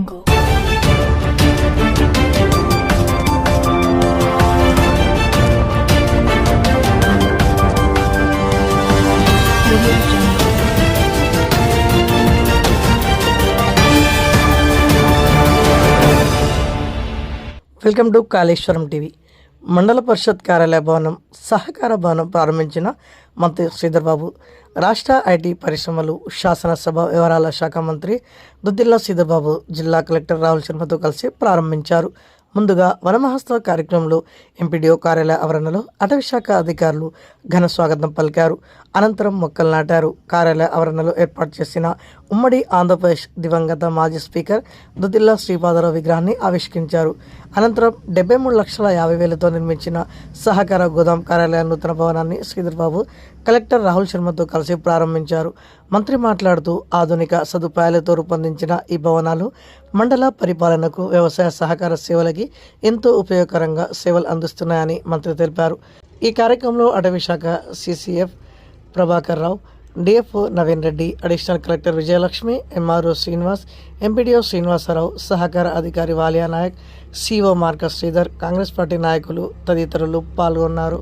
Go. Welcome to Kaleshwaram TV. మండల పరిషత్ కార్యాలయ భవనం, సహకార భవనం ప్రారంభించిన మంత్రి శ్రీధర్ బాబు. రాష్ట్ర ఐటీ పరిశ్రమలు శాసనసభ వ్యవహారాల శాఖ మంత్రి దుద్దిల్ల శ్రీధర్ బాబు జిల్లా కలెక్టర్ రాహుల్ శర్మతో కలిసి ప్రారంభించారు. ముందుగా వనమహోత్సవ కార్యక్రమంలో ఎంపీడీఓ కార్యాలయ ఆవరణలో అటవీ శాఖ అధికారులు ఘన స్వాగతం పలికారు. అనంతరం మొక్కలు నాటారు. కార్యాలయ ఆవరణలో ఏర్పాటు చేసిన ఉమ్మడి ఆంధ్రప్రదేశ్ దివంగత మాజీ స్పీకర్ దుద్దిల్ల శ్రీపాదరావు విగ్రహాన్ని ఆవిష్కరించారు. అనంతరం 73,50,000తో నిర్మించిన సహకార గోదాం కార్యాలయ నూతన భవనాన్ని శ్రీధర్ బాబు కలెక్టర్ రాహుల్ శర్మతో కలిసి ప్రారంభించారు. మంత్రి మాట్లాడుతూ ఆధునిక సదుపాయాలతో రూపొందించిన ఈ భవనాలు మండల పరిపాలనకు, వ్యవసాయ సహకార సేవలకి ఎంతో ఉపయోగకరంగా సేవలు అందిస్తున్నాయని మంత్రి తెలిపారు. ఈ కార్యక్రమంలో అటవీ శాఖ CCF Prabhakar Rao, DFO Naveen Reddy, additional collector Vijayalakshmi, MRO Srinivas, MPDO Srinivasarao, సహకార అధికారి Valiya Naik, CO Marcus Sridhar, Congress party నాయకులు తదితరులు పాల్గొన్నారు.